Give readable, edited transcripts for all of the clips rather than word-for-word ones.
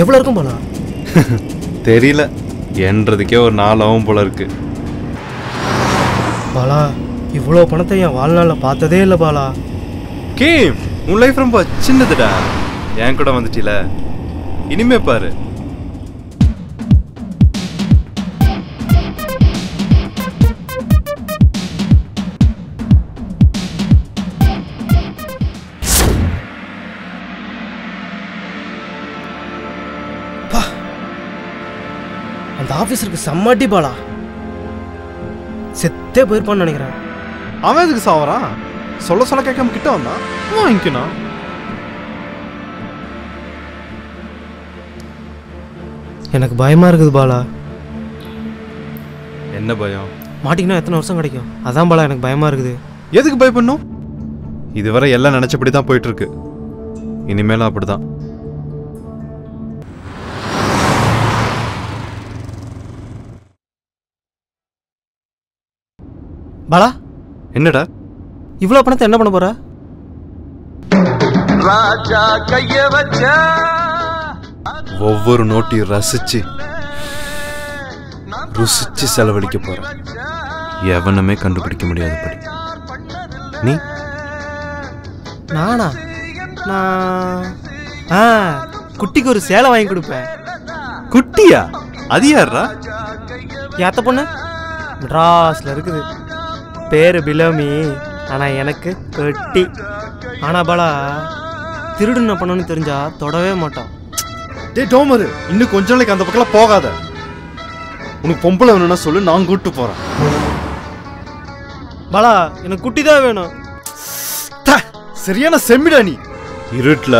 எவ்வளோ இருக்கும் பாலா? தெரியல, என்றதுக்கே ஒரு 4 ஆகும் போல இருக்கு. பாலா, இவ்வளோ பணத்தை என் வாழ்நாளில் பார்த்ததே இல்லை பாலா. கேம், உன் லைஃப் ரொம்ப சின்னதுடா. என் கூட வந்துட்டீல, இனிமே பாரு. அந்த ஆஃபீஸருக்கு செம்மட்டி பாலா. செத்தே போயிருப்பான்னு நினைக்கிறேன். அவன் எதுக்கு சாவறான்? சொல்ல சொல்ல கேட்காம கிட்ட வந்தான், வாங்கிக்கணும். எனக்கு பயமா இருக்குது பாலா. என்ன பயம்? மாட்டிங்கன்னா எத்தனை வருஷம் கிடைக்கும், அதான் பாலா எனக்கு பயமா இருக்குது. எதுக்கு பயப்படணும்? இதுவரை எல்லாம் நினைச்சபடி தான் போயிட்டு இருக்கு, இனிமேலும் அப்படிதான். பாலா, என்னடா இவ்வளோ பணத்தை என்ன பண்ண போற? ராஜா கைய வச்ச ஒவ்வொரு நோட்டையும் ரசிச்சு ருசிச்சு செலவழிக்க போறேன். எவனுமே கண்டுபிடிக்க முடியாதபடி. நீ? நானா? நான் குட்டிக்கு ஒரு சேலை வாங்கி கொடுப்பேன். குட்டியா? அது யாரா? ஏத்த பொண்ணு மெட்ராஸ்ல இருக்குது, பேரு பிலோமி. ஆனா எனக்கு கட்டி. ஆனா பாலா, திருடுன பண்ணணும்னு தெரிஞ்சா தொடவே மாட்டான். டே டோமரு, இன்னும் கொஞ்ச நாளைக்கு அந்த பக்கம் போகாத. உனக்கு பொம்பளை வேணும்னா சொல்லு, நான் கூட்டு போறேன். பாலா, எனக்கு குட்டி தான் வேணும். சரியான செம்மிடா நீ. இருட்டுல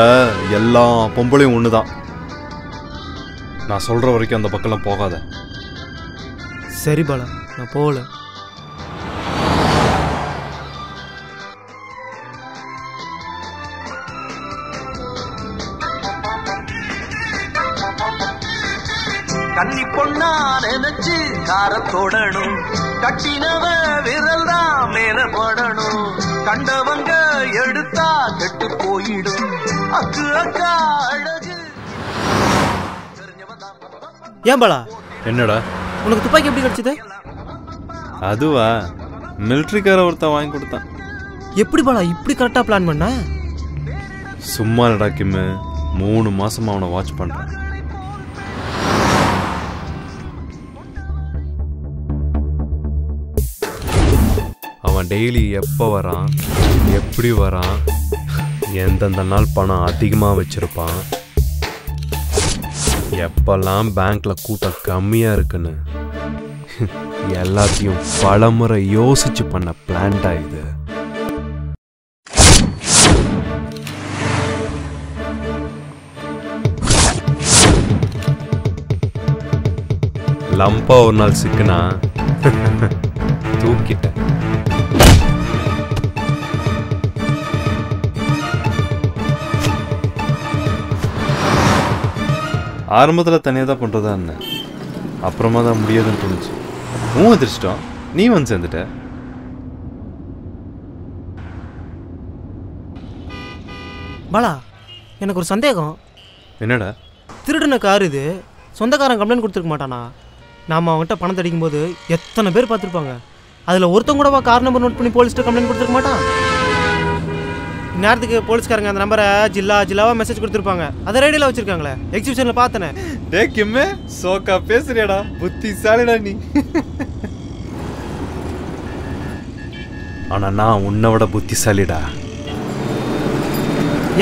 எல்லா பொம்பளையும் ஒண்ணுதான். நான் சொல்ற வரைக்கும் அந்த பக்கம் போகாத. சரி பாலா, நான் போகல. கன்னி பொண்ணா நினைச்சு காரத்தோடணும், கட்டினவ விரல் தான் மேல போடணும், கண்டவங்க எடுத்தா கெட்டு போயிடும். அக்கு அக்கா அழகு. ஏன் பாலா, என்னடா? உனக்கு துப்பாக்கி எப்படி கிடைச்சது? அதுவா, மிலிட்ரிக்கார ஒருத்தன் வாங்கி கொடுத்தான். எப்படி பாலா இப்படி கரெக்டா பிளான் பண்ண? சும்மா நடக்குமே, 3 மாசமா அவனை வாட்ச் பண்றேன். அவன் டெய்லி எப்போ வரான், எப்படி வரான், எந்தெந்த நாள் பணம் அதிகமாக வச்சிருப்பான், எப்பெல்லாம் பேங்க்ல கூட்டம் கம்மியா இருக்குன்னு எல்லாத்தையும் பலமுறை யோசிச்சு பண்ண பிளான்டா இது. லம்பா ஒரு நாள் சிக்குனா தூக்கிட்டேன். ஆரம்பத்தில் தனியாக தான் பண்ணுறதா இருந்தேன், அப்புறமா தான் முடியாதுன்னு தோணுச்சு. அதிர்ஷ்டம், நீ வந்து சேர்ந்துட்ட. பாலா, எனக்கு ஒரு சந்தேகம். என்னடா? திருடுன கார் இது, சொந்தக்காரன் கம்ப்ளைண்ட் கொடுத்துருக்க மாட்டானா? நாம் அவங்ககிட்ட பணம் தடிக்கும் போது எத்தனை பேர் பார்த்துருப்பாங்க, அதில் ஒருத்தங்க கூடவா கார் நம்பர் நோட் பண்ணி போலீஸ்கிட்ட கம்ப்ளைண்ட் கொடுத்துருக்க மாட்டான்? நேரத்துக்கு போலீஸ்காரங்க அந்த நம்பரை ஜில்லாவா மெசேஜ் கொடுத்துருப்பாங்க, அதை ரேடியோவில் வச்சிருக்காங்களே, எக்ஸிபிஷனில் பார்த்தனே. டேக்கிம்மே சோக்கா பேசுறியாடா, புத்திசாலிடா நீ. ஆனா நான் உன்னை விட புத்திசாலிடா.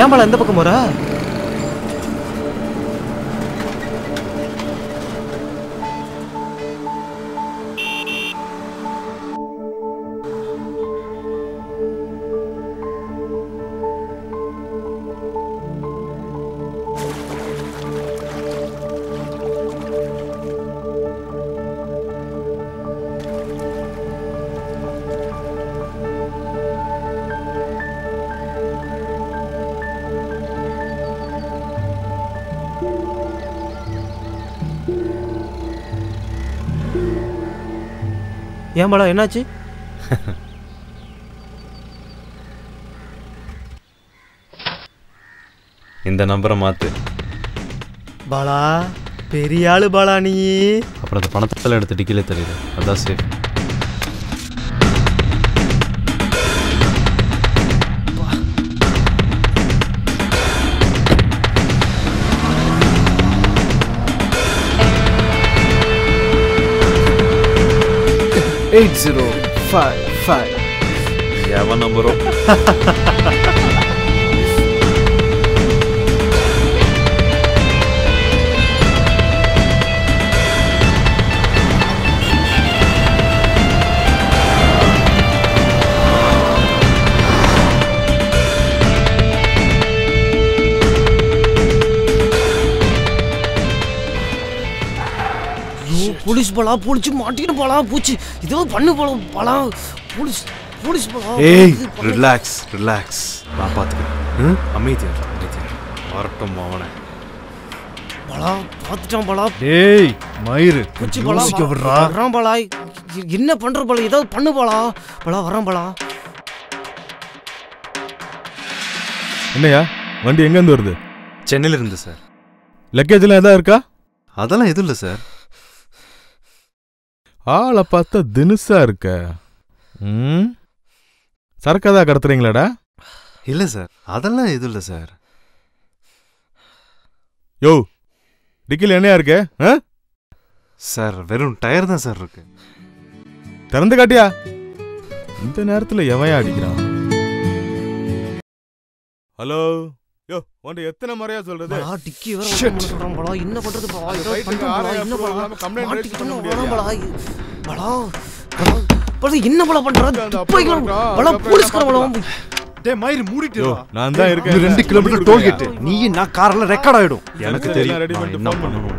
ஏன் பாலா இந்த பக்கம் போற? ஏன் பாலா என்னாச்சு? இந்த நம்பரை மாத்து. பாலா பெரிய ஆளு பாலா நீ. அப்புறம் அந்த பணத்தெல்லாம் எடுத்து டிக்கிலே தெரியுது, அதான் சேஃப். எவன் நம்பரும் போலீஸ் பாலா, போலீஸ் மாட்டின்னு பாலா, பூச்சி இதோ பண்ணு பாலா, பாலா போலீஸ் போலீஸ் பாலா. ஏய் ரிலாக்ஸ் ரிலாக்ஸ், நான் பார்த்துக்கிறேன். அமைதியா வரட்டும் அவனை. பாலா பார்த்துட்டான் பாலா. டேய் மயிறு பூச்சி பாலா வர்றான் பாலா. என்ன பண்ற பாலா, ஏதாவது பண்ணு பாலா. பாலா வர்றான் பாலா. என்னையா வண்டி எங்கேருந்து வருது? சென்னையில இருந்து சார். லக்கேஜ்லாம் எதாவது இருக்கா? அதெல்லாம் எதுவும் இல்லை சார். ஆளை பார்த்தா தினுசா இருக்க. சரக்கதா கடத்துறீங்களாடா? இல்லை சார், அதெல்லாம் எதுவும் இல்லை சார். யோ டிக்கில் என்னையா இருக்கு? சார் வெறும் டயர் தான் சார் இருக்கு. திறந்து காட்டியா? இந்த நேரத்தில் எவையா அடிக்கிறான்? ஹலோ யோ உன்ட எத்தனை முறையா சொல்றது? பாலா டிக்கி வேற ஓபன் சொல்றான் பாலா. என்ன பண்றது பாலா? ஏதாவது பண்ணு பாலா. என்ன பாலா கம்ப்ளைன்ட் ரைட் பண்ண பாலா. முடியாது. பாலா பாலா என்ன பாலா பண்ற? பாலா போலீஸ்கார பாலா. டேய் மயிறு மூடிட்டு வா. நான் தான் இருக்கேன். 2 கிலோமீட்டர் டோல் கேட். நீ நான் கார்ல ரெக்கார்ட் ஆயிடும். எனக்கு தெரியும் நான் என்ன பண்ணணும்.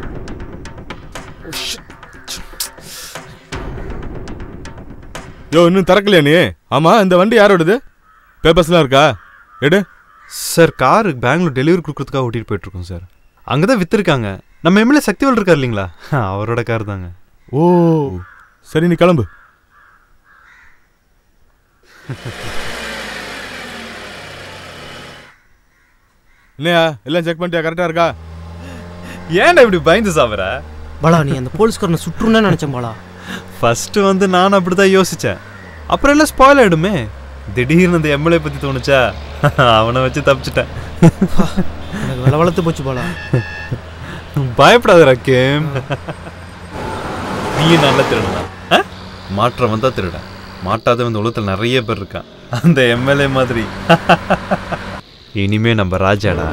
யோ இன்னும் திறக்கலையா நீ? ஆமா இந்த வண்டி யாரோடது? பேப்பர்ஸ்லாம் இருக்கா? எடு. சார் காரு பெங்களூர் டெலிவரி கொடுக்கறதுக்காக ஓட்டிட்டு போயிட்டு இருக்கோம் சார். அங்கே தான் விற்றுருக்காங்க. நம்ம எம்எல்ஏ சக்திவேல் இருக்கார் இல்லைங்களா, அவரோட கார் தாங்க. ஓ சரி நீ கிளம்பு. இல்லையா எல்லாம் செக் பண்ணிட்டியா? கரெக்டாக இருக்கா? ஏன்டா இப்படி பயந்து சாவற? பாலா நீ அந்த போலீஸ்காரனை சுற்றுன்னு நினைச்சேன் பாலா. ஃபஸ்ட்டு வந்து நான் அப்படி தான் யோசித்தேன். அப்புறம் எல்லாம் ஸ்பாயில் ஆகிடுமே. திடீர்னு அந்த எம்எல்ஏ பற்றி தோணுச்சா, அவனை வச்சு தப்பிச்சிட்டேன். எனக்கு வில வளர்த்து போச்சு பாலா. பயப்படாத ரக்கேம், நீ நல்ல திருடனா. மாற்றம் வந்தா திருட, மாட்டாத வந்து உலகத்தில் நிறைய பேர் இருக்கான் அந்த எம்எல்ஏ மாதிரி. இனிமே நம்ம ராஜாடா.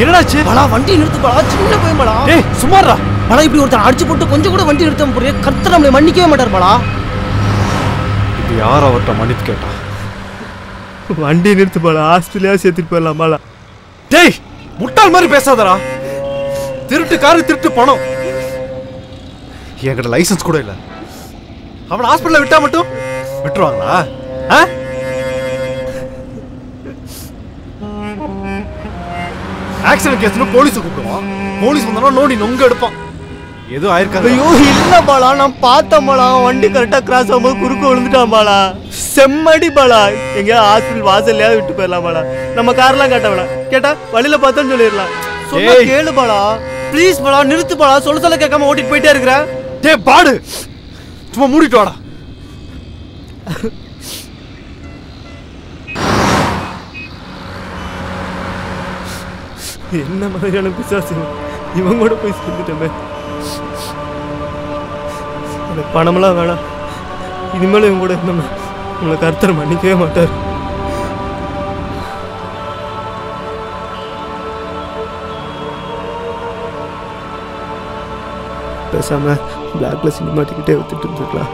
என்னடாச்சு? பாலா வண்டி நிறுத்து பாலா, சின்ன பையன் பாலா. டேய் சும்மாடா. பாலா இப்படி ஒருத்தர் அடிச்சு போட்டு கொஞ்சம் கூட வண்டி நிறுத்தாம போறியே, கர்த்தர் நம்மளை மன்னிக்கவே மாட்டார் பாலா. இப்போ யார் அவர்கிட்ட மன்னிப்பு கேட்டா? வண்டி நிறுத்து பாலா, ஹாஸ்பிட்டலையா சேர்த்துட்டு போயிடலாம் பாலா. டேய் முட்டாள் மாதிரி பேசாதடா. திருட்டு காரு திருட்டு பணம். என்கிட்ட லைசன்ஸ் கூட இல்லை. அவனை ஹாஸ்பிட்டலில் விட்டா மட்டும் விட்டுருவாங்களா? ஆக்சிடென்ட் கேஸ்னு போலீஸை கூப்பிடுவான். போலீஸ் வந்தாலும் நோண்டி நொங்க எடுப்பான். எதுவும் ஆயிருக்காது. ஐயோ இல்ல பாலா, நான் பார்த்தேன் பாலா, வண்டி கரெக்டா கிராஸ் ஆகும்போது குறுக்க விழுந்துட்டான் பாலா. செம்மடி பாலா, எங்கேயா ஹாஸ்பிட்டல் வாசல்லையாவது விட்டு போயிடலாம் பாலா. நம்ம கார்லாம் கேட்ட வேணாம், கேட்டா வழியில பார்த்தோன்னு சொல்லிடலாம். சொன்னா கேளு பாலா, ப்ளீஸ் பாலா, நிறுத்து பாலா. சொல்ல கேட்காம ஓட்டிட்டு போயிட்டே இருக்கிற. டேய் பாடு, சும்மா மூடிட்டு வாடா. என்ன மாதிரியான பிசாசு இவன் கூட போய் சேர்ந்துட்டோமே. அந்த பணமெல்லாம் வேணாம், இனிமேல் இவங்க கூட இருந்தோம் உங்களை கர்த்தர் மன்னிக்கவே மாட்டார். பேசாம பிளாக்ல சினிமாட்டிக்கிட்டே வித்துட்டு இருந்துருக்கலாம்.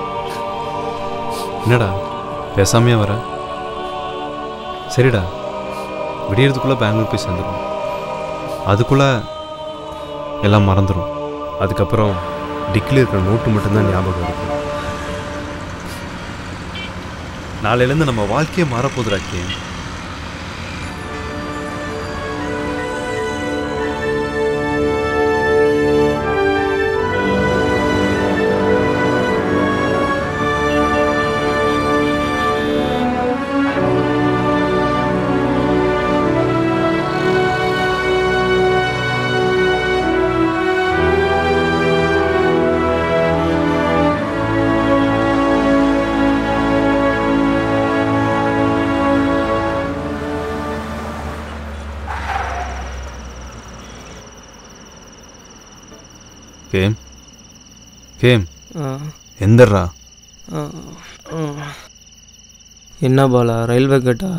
என்னடா பேசாமையே வர? சரிடா, விடியறதுக்குள்ளே பெங்களூர் போய் சேர்ந்துடும். அதுக்குள்ளே எல்லாம் மறந்துடும். அதுக்கப்புறம் டிக்கில் இருக்கிற நோட்டு மட்டும்தான் ஞாபகம் இருக்கும். நாளையிலேருந்து நம்ம வாழ்க்கையே மாறப்போகுதுடா கேம். கேம் கேம் எந்தர்றா? என்ன பாலா, ரயில்வே கேட்டா?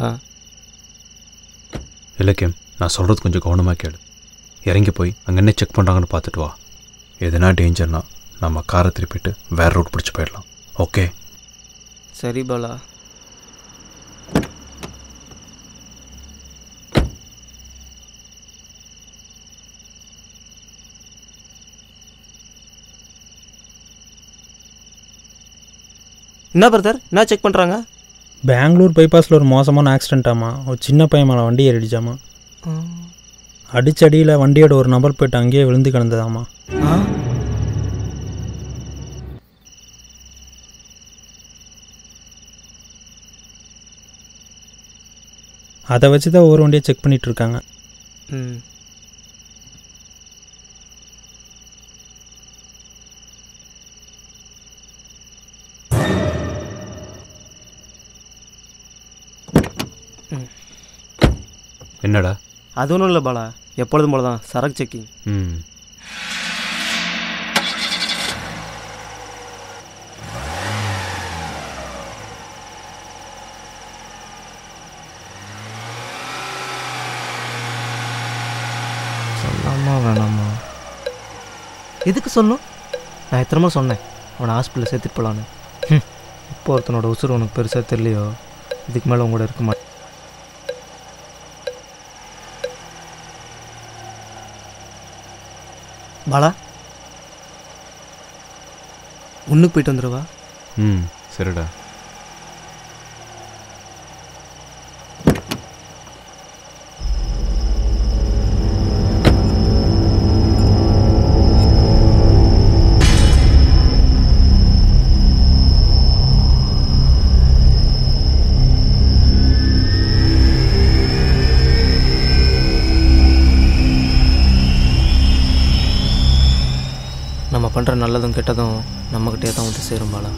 இல்லை கேம், நான் சொல்கிறது கொஞ்சம் கவனமாக கேளு. இறங்கி போய் அங்கே என்ன செக் பண்ணுறாங்கன்னு பார்த்துட்டு வா. எதுனா டேஞ்சர்னா நம்ம காரை திருப்பிட்டு வேறு ரூட் பிடிச்சி போயிடலாம். ஓகே? சரி பாலா. என்ன பிரதர், என்ன செக் பண்ணுறாங்க? பெங்களூர் பைபாஸில் ஒரு மோசமான ஆக்சிடென்ட் ஆமா. ஒரு சின்ன பையன் மேலே வண்டி ஏறிடுச்சாமா. அடிச்சடியில் வண்டியோட ஒரு நபர் போய்ட்டு அங்கேயே விழுந்து கிடந்ததாமா. அதை வச்சு தான் ஒவ்வொரு வண்டியை செக் பண்ணிகிட்டு இருக்காங்க. என்னடா? அது ஒன்றும் இல்லை பாலா, எப்பொழுதும் போல தான் சரக்கு செக்கிங். சொல்லாமா வேணாமா? எதுக்கு சொல்லணும்? நான் எத்தனை சொன்னேன் அவனை ஹாஸ்பிட்டலில் சேர்த்துட்டு போகலான்னு. இப்போ ஒருத்தனோட உசுறு உனக்கு பெருசாக தெரியலையோ, இதுக்கு மேலே உங்களோட இருக்க மாட்டேன். பாலா, ஒன்றுக்கு போயிட்டு வந்துடுவா. சரிடா. நம்ம பண்ணுற நல்லதும் கெட்டதும் நம்மக்கிட்டே தான் வந்து சேரும் பாலா.